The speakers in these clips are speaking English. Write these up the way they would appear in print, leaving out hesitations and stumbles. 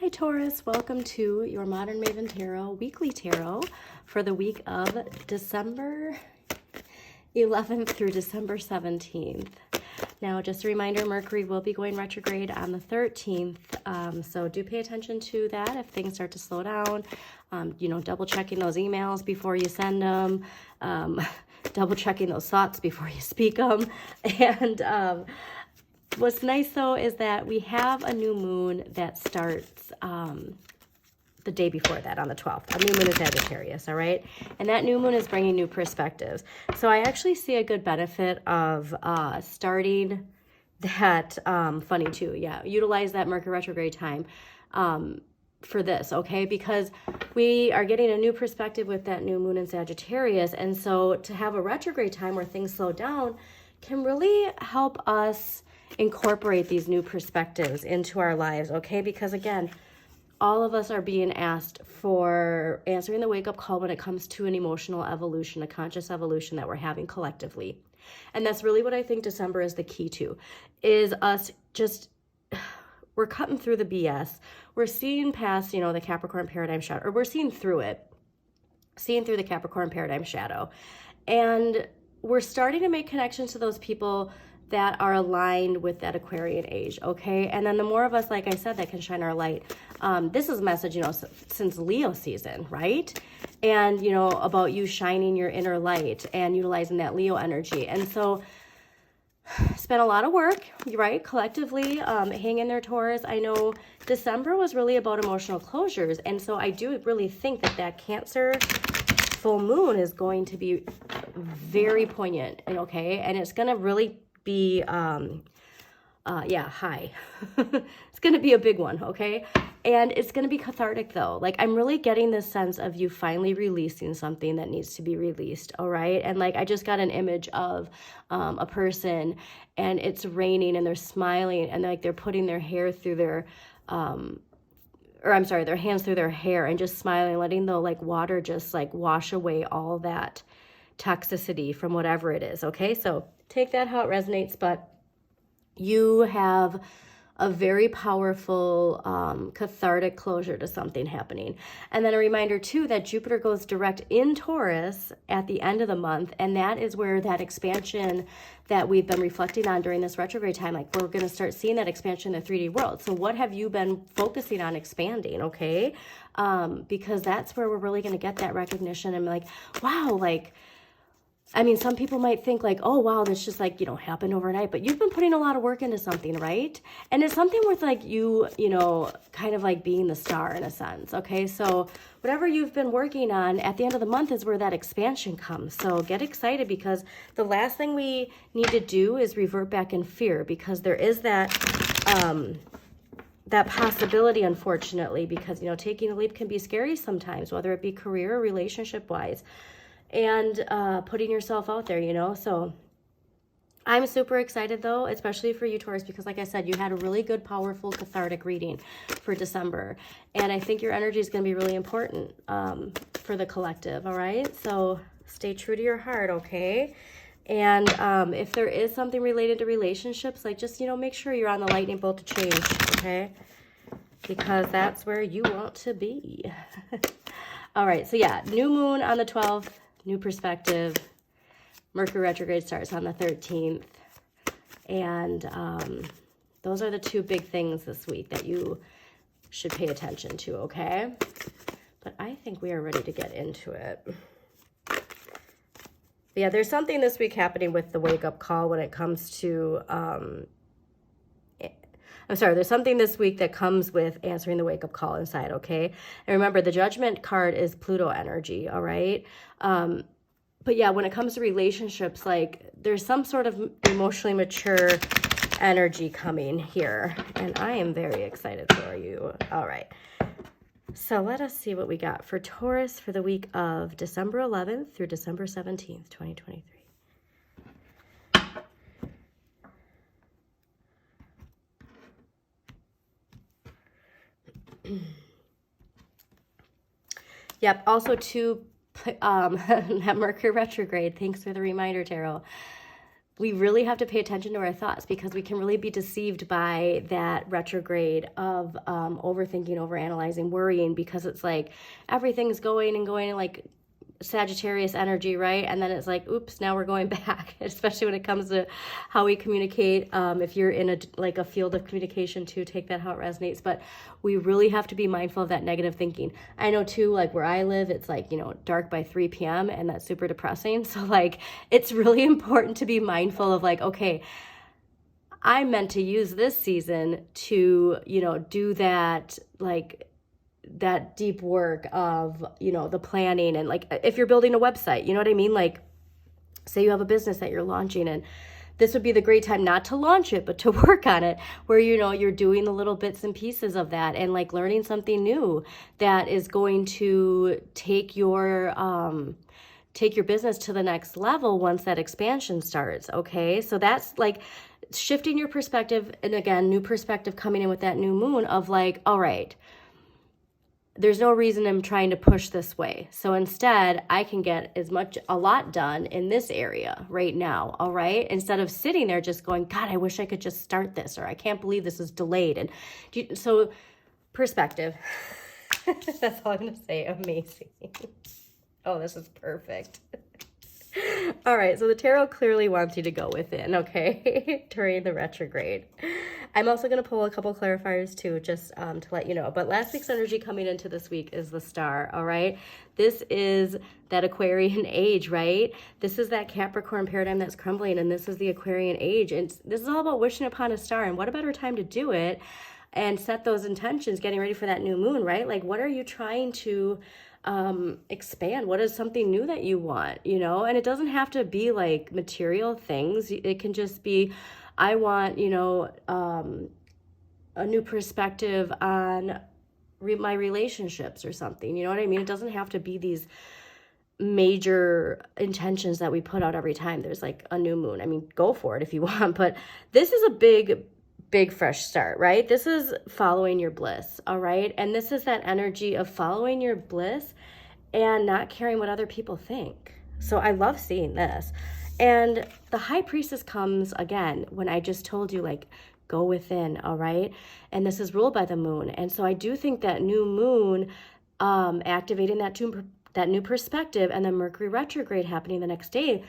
Hi Taurus, welcome to your Modern Maven Tarot weekly tarot for the week of December 11th through December 17th. Now, just a reminder, Mercury will be going retrograde on the 13th, so do pay attention to that if things start to slow down. Double checking those emails before you send them, double checking those thoughts before you speak them, and what's nice though is that we have a new moon that starts the day before that on the 12th. A new moon is Sagittarius, all right? And that new moon is bringing new perspectives. So I actually see a good benefit of starting that, funny too, yeah, utilize that Mercury retrograde time for this, okay? Because we are getting a new perspective with that new moon in Sagittarius. And so to have a retrograde time where things slow down can really help us incorporate these new perspectives into our lives, okay? Because again, all of us are being asked for answering the wake-up call when it comes to an emotional evolution, a conscious evolution that we're having collectively. And that's really what I think December is the key to, is us just, we're cutting through the BS. We're seeing past, the Capricorn paradigm shadow, or we're seeing through it, seeing through the Capricorn paradigm shadow. And we're starting to make connections to those people that are aligned with that Aquarian age, okay? And then the more of us, like I said, that can shine our light. This is a message, since Leo season, right? And, about you shining your inner light and utilizing that Leo energy. And so spent a lot of work, right? Collectively, hang in there, Taurus. I know December was really about emotional closures. And so I do really think that Cancer full moon is going to be very poignant, and okay? And it's going to really be high. It's gonna be a big one, okay? And it's gonna be cathartic though. Like, I'm really getting this sense of you finally releasing something that needs to be released, all right? And like, I just got an image of a person, and it's raining and they're smiling, and like they're putting their hair through their their hands through their hair and just smiling, letting the like water just like wash away all that toxicity from whatever it is, okay? So take that how it resonates, but you have a very powerful cathartic closure to something happening. And then a reminder too that Jupiter goes direct in Taurus at the end of the month, and that is where that expansion that we've been reflecting on during this retrograde time, like we're going to start seeing that expansion in the 3D world. So what have you been focusing on expanding, okay? Because that's where we're really going to get that recognition and like, wow, like, I mean, some people might think like, oh, wow, this just like, happened overnight, but you've been putting a lot of work into something, right? And it's something with like you, kind of like being the star in a sense, okay? So whatever you've been working on at the end of the month is where that expansion comes. So get excited, because the last thing we need to do is revert back in fear, because there is that possibility, unfortunately, because, taking a leap can be scary sometimes, whether it be career or relationship-wise. And putting yourself out there, so I'm super excited though, especially for you, Taurus, because like I said, you had a really good, powerful, cathartic reading for December. And I think your energy is going to be really important for the collective, all right? So stay true to your heart, okay? And if there is something related to relationships, like just, make sure you're on the lightning bolt to change, okay? Because that's where you want to be. All right, so yeah, new moon on the 12th. New perspective. Mercury retrograde starts on the 13th. And those are the two big things this week that you should pay attention to, okay? But I think we are ready to get into it. Yeah, there's something this week happening with the wake-up call when it comes to... there's something this week that comes with answering the wake-up call inside, okay? And remember, the Judgment card is Pluto energy, all right? But yeah, when it comes to relationships, like there's some sort of emotionally mature energy coming here. And I am very excited for you. All right. So let us see what we got for Taurus for the week of December 11th through December 17th, 2023. Yep, also that Mercury retrograde, thanks for the reminder, Tarot. we really have to pay attention to our thoughts, because we can really be deceived by that retrograde of overthinking, overanalyzing, worrying, because it's like everything's going and going, like Sagittarius energy, right? And then it's like, oops, now we're going back, especially when it comes to how we communicate. If you're in a field of communication too, take that how it resonates. But we really have to be mindful of that negative thinking. I know too, like where I live, it's like, dark by 3 p.m. and that's super depressing. So like, it's really important to be mindful of like, okay, I meant to use this season to, do that, like, that deep work of, the planning, and like if you're building a website, you know what I mean? Like say you have a business that you're launching, and this would be the great time not to launch it, but to work on it, where, you're doing the little bits and pieces of that, and like learning something new that is going to take your business to the next level once that expansion starts. Okay. So that's like shifting your perspective. And again, new perspective coming in with that new moon of like, all right, there's no reason I'm trying to push this way. So instead, I can get a lot done in this area right now. All right. Instead of sitting there just going, God, I wish I could just start this, or I can't believe this is delayed. And so perspective, that's all I'm going to say. Amazing. Oh, this is perfect. All right, so the tarot clearly wants you to go within, okay, during the retrograde. I'm also going to pull a couple clarifiers too, just to let you know. But last week's energy coming into this week is the star, all right? This is that Aquarian age, right? This is that Capricorn paradigm that's crumbling, and this is the Aquarian age. And this is all about wishing upon a star, and what a better time to do it and set those intentions, getting ready for that new moon, right? Like, what are you trying to expand? What is something new that you want, and it doesn't have to be like material things. It can just be, I want, a new perspective on my relationships or something, you know what I mean? It doesn't have to be these major intentions that we put out every time there's like a new moon. I mean, go for it if you want, but this is a big fresh start, right? This is following your bliss, all right? And this is that energy of following your bliss and not caring what other people think. So I love seeing this. And the High Priestess comes again when I just told you, like, go within, all right? And this is ruled by the moon. And so I do think that new moon, activating that new perspective, and then Mercury retrograde happening the next day,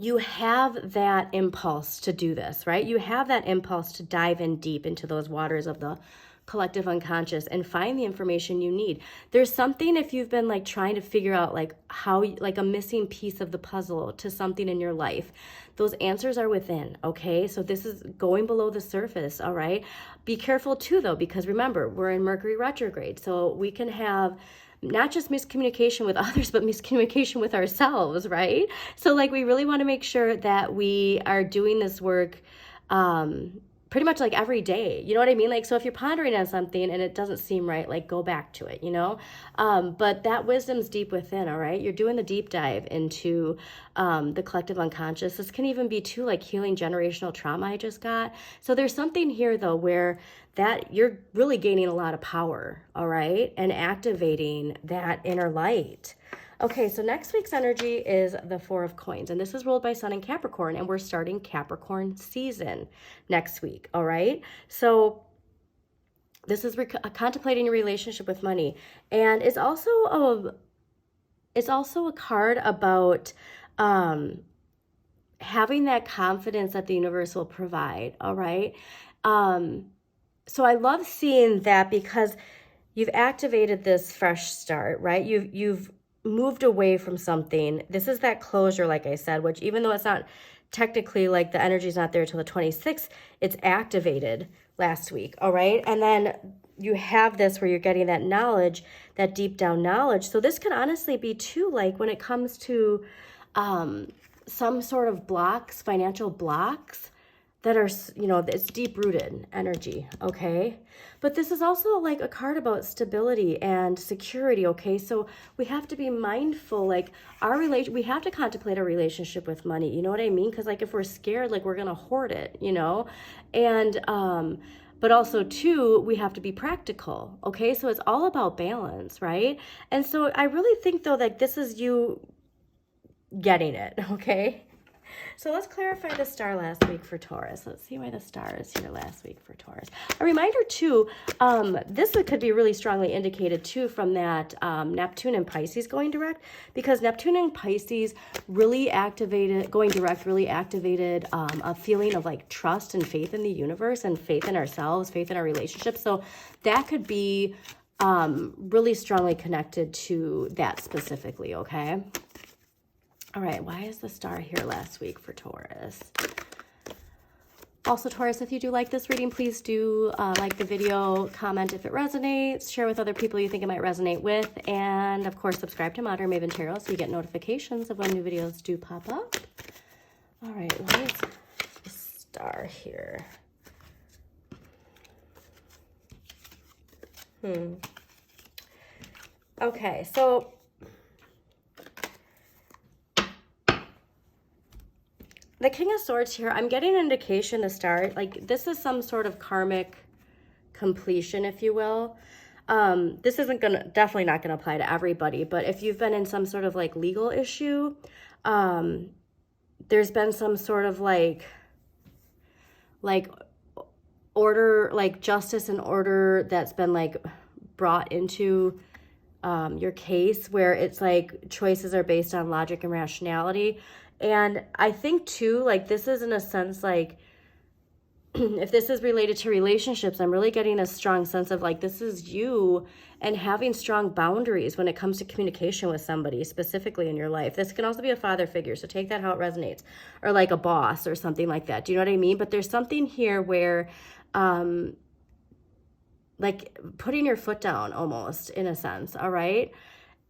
you have that impulse to do this, right? You have that impulse to dive in deep into those waters of the collective unconscious and find the information you need. There's something, if you've been like trying to figure out like how, like a missing piece of the puzzle to something in your life, those answers are within, okay? So this is going below the surface, all right? Be careful too though, because remember, we're in Mercury retrograde. So we can have not just miscommunication with others, but miscommunication with ourselves, right? So like, we really want to make sure that we are doing this work pretty much like every day, you know what I mean? Like, so if you're pondering on something and it doesn't seem right, like go back to it, but that wisdom's deep within, all right? You're doing the deep dive into the collective unconscious. This can even be too, like healing generational trauma I just got. So there's something here though, where that you're really gaining a lot of power, all right? And activating that inner light. Okay, so next week's energy is the Four of Coins, and this is ruled by Sun in Capricorn, and we're starting Capricorn season next week, all right? So this is contemplating your relationship with money, and it's also a card about having that confidence that the universe will provide, all right? So I love seeing that because you've activated this fresh start, right? You've moved away from something. This is that closure, like I said, which even though it's not technically like the energy's not there till the 26th, it's activated last week, all right? And then you have this where you're getting that knowledge, that deep down knowledge. So this can honestly be too, like when it comes to some sort of blocks, financial blocks, that are, it's deep-rooted energy, okay? But this is also like a card about stability and security, okay? So we have to be mindful, like we have to contemplate a relationship with money, you know what I mean? Because like if we're scared, like we're gonna hoard it, And, but also too, we have to be practical, okay? So it's all about balance, right? And so I really think though, that this is you getting it, okay? So let's clarify the star last week for Taurus. Let's see why the star is here last week for Taurus. A reminder too, this could be really strongly indicated too from that Neptune and Pisces going direct, because Neptune and Pisces really activated, going direct really activated a feeling of like trust and faith in the universe and faith in ourselves, faith in our relationships. So that could be really strongly connected to that specifically, okay? All right, why is the star here last week for Taurus? Also, Taurus, if you do like this reading, please do like the video, comment if it resonates, share with other people you think it might resonate with, and of course, subscribe to Modern Maven Tarot so you get notifications of when new videos do pop up. All right, why is the star here? Okay, so the King of Swords here, I'm getting an indication to start, like this is some sort of karmic completion, if you will. This isn't definitely not gonna apply to everybody, but if you've been in some sort of like legal issue, there's been some sort of like order, like justice and order that's been like brought into your case, where it's like choices are based on logic and rationality. And I think too, like this is in a sense like, if this is related to relationships, I'm really getting a strong sense of like, this is you and having strong boundaries when it comes to communication with somebody specifically in your life. This can also be a father figure, so take that how it resonates, or like a boss or something like that. Do you know what I mean? But there's something here where, like putting your foot down almost in a sense, all right?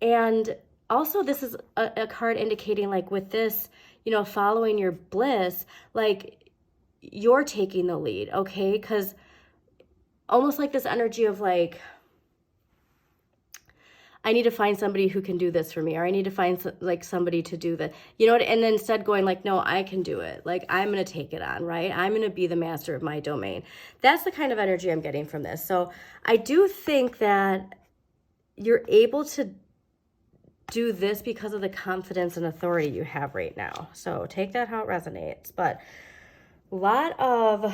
And also, this is a card indicating like with this, you know, following your bliss, like you're taking the lead, okay? Because almost like this energy of like, I need to find somebody who can do this for me, or I need to find like somebody to do that, you know what? And then instead going like, no, I can do it. Like I'm going to take it on, right? I'm going to be the master of my domain. That's the kind of energy I'm getting from this. So I do think that you're able to do this because of the confidence and authority you have right now. So take that how it resonates. But a lot of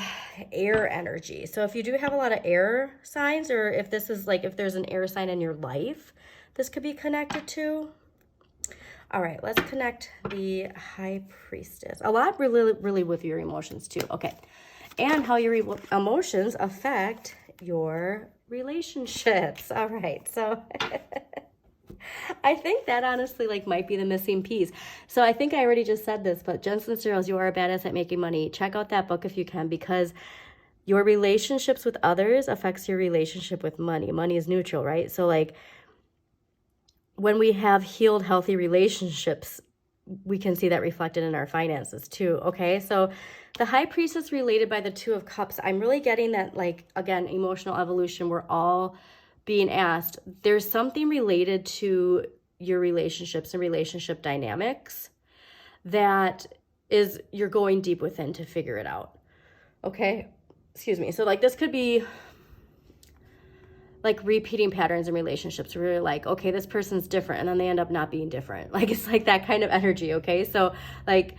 air energy. So if you do have a lot of air signs, or if this is like, if there's an air sign in your life, this could be connected to. All right, let's connect the High Priestess. A lot really with your emotions too. Okay. And how your emotions affect your relationships. All right. So I think that honestly like might be the missing piece. So I think I already just said this, but Gems and Cereals, You Are a Badass at Making Money. Check out that book if you can, because your relationships with others affects your relationship with money. Money is neutral, right? So like when we have healed, healthy relationships, we can see that reflected in our finances too, okay? So the High Priestess related by the Two of Cups, I'm really getting that like, again, emotional evolution, we're all being asked, there's something related to your relationships and relationship dynamics that is, you're going deep within to figure it out. Okay. Excuse me. So like this could be like repeating patterns in relationships where you're like, okay, this person's different. And then they end up not being different. Like, it's like that kind of energy. Okay. So like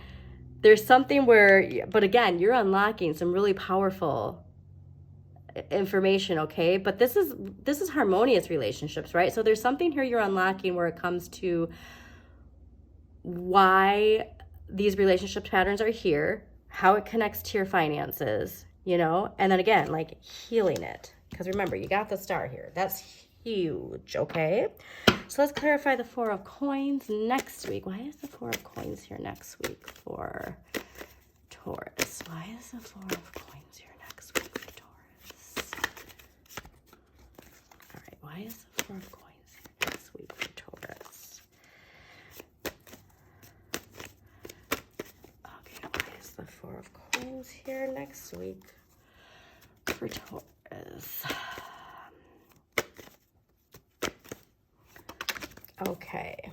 there's something where, but again, you're unlocking some really powerful information, okay? But this is harmonious relationships, right? So there's something here you're unlocking where it comes to why these relationship patterns are here, how it connects to your finances, you know? And then again, like healing it. Because remember, you got the star here. That's huge, okay? So let's clarify the Four of Coins next week. Why is the Four of Coins here next week for Taurus? Why is the Four of Coins here next week for Taurus? All right, why is the Four of Coins here next week for Taurus? Okay, why is the Four of Coins here next week for Taurus? Okay.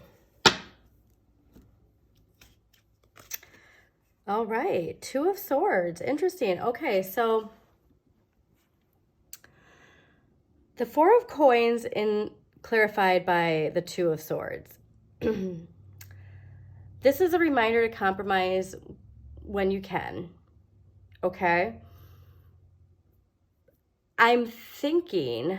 All right, Two of Swords. Interesting. Okay, so the Four of Coins clarified by the Two of Swords. This is a reminder to compromise when you can, okay? I'm thinking,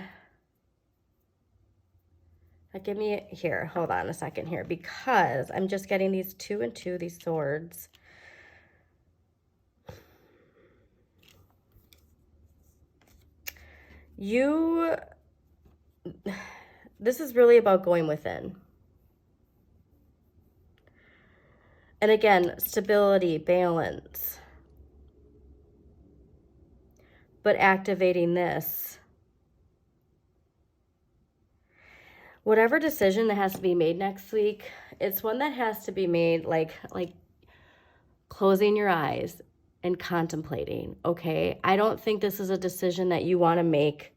give me here, hold on a second here, because I'm just getting these 2 and 2, these swords. This is really about going within. And again, stability, balance. But activating this. Whatever decision that has to be made next week, it's one that has to be made like closing your eyes and contemplating, okay? I don't think this is a decision that you want to make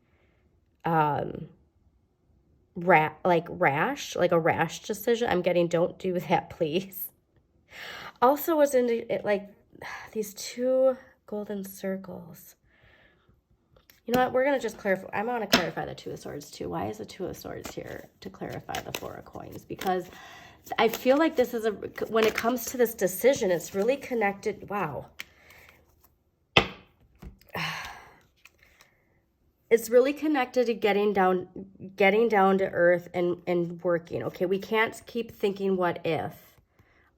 rash, like a rash decision. I'm getting, don't do that, please. Also, what's in it, like these 2 golden circles. You know what? We're going to just clarify. I want to clarify the 2 of Swords too. Why is the 2 of Swords here to clarify the 4 of Coins? Because I feel like this is when it comes to this decision, it's really connected. Wow. It's really connected to getting down to earth and working. Okay. We can't keep thinking what if.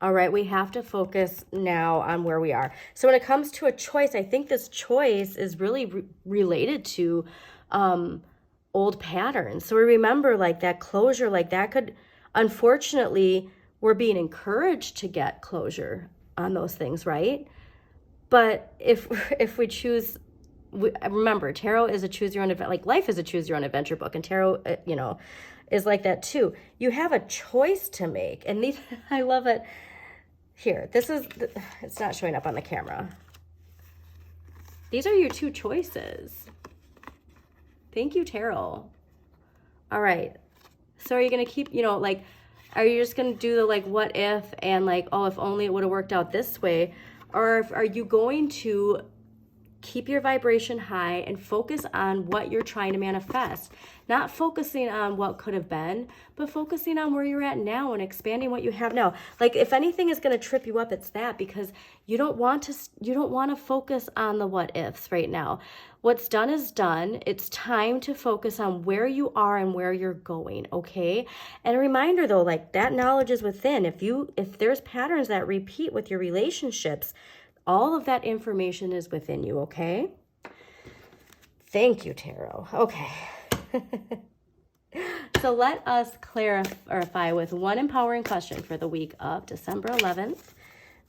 All right, we have to focus now on where we are. So when it comes to a choice, I think this choice is really related to old patterns. So we remember like that closure, like that could, unfortunately, we're being encouraged to get closure on those things, right? But if we choose, remember, tarot is a choose your own adventure, like life is a choose your own adventure book, and tarot, you know, is like that too. You have a choice to make, and these, I love it. Here, this is, it's not showing up on the camera. These are your 2 choices. Thank you, tarot. All right. So are you going to keep, you know, like, are you just going to do the, like, what if, and like, oh, if only it would have worked out this way? Or are you going to keep your vibration high and focus on what you're trying to manifest? Not focusing on what could have been, but focusing on where you're at now and expanding what you have now. Like if anything is going to trip you up, it's that, because you don't want to focus on the what ifs right now. What's done is done. It's time to focus on where you are and where you're going, okay? And a reminder though, like that knowledge is within. If there's patterns that repeat with your relationships, all of that information is within you, okay? Thank you, tarot. Okay. So let us clarify with one empowering question for the week of December 11th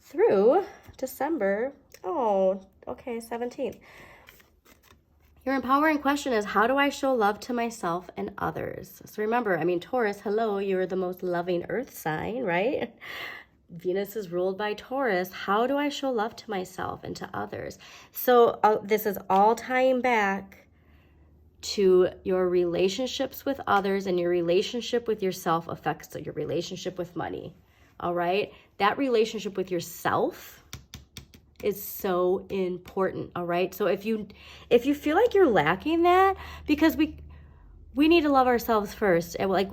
through December, 17th. Your empowering question is, how do I show love to myself and others? So remember, I mean, Taurus, hello, you're the most loving earth sign, right? Venus is ruled by Taurus. How do I show love to myself and to others? So this is all tying back to your relationships with others, and your relationship with yourself affects your relationship with money. All right? That relationship with yourself is so important. All right? So if you feel like you're lacking that, because we need to love ourselves first. And like,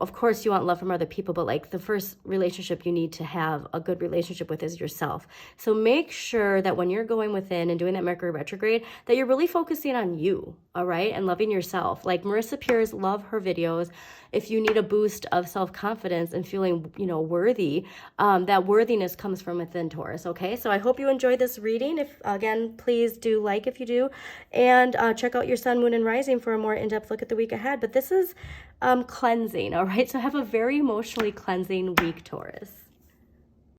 of course you want love from other people, but like the first relationship you need to have a good relationship with is yourself. So make sure that when you're going within and doing that Mercury retrograde, that you're really focusing on you, all right? And loving yourself. Like Marissa Peers, love her videos. If you need a boost of self-confidence and feeling, you know, worthy, that worthiness comes from within, Taurus, okay? So I hope you enjoyed this reading. If, again, please do like if you do, and check out your sun, moon, and rising for a more in-depth look at the week ahead. But this is cleansing, all right? So have a very emotionally cleansing week, Taurus.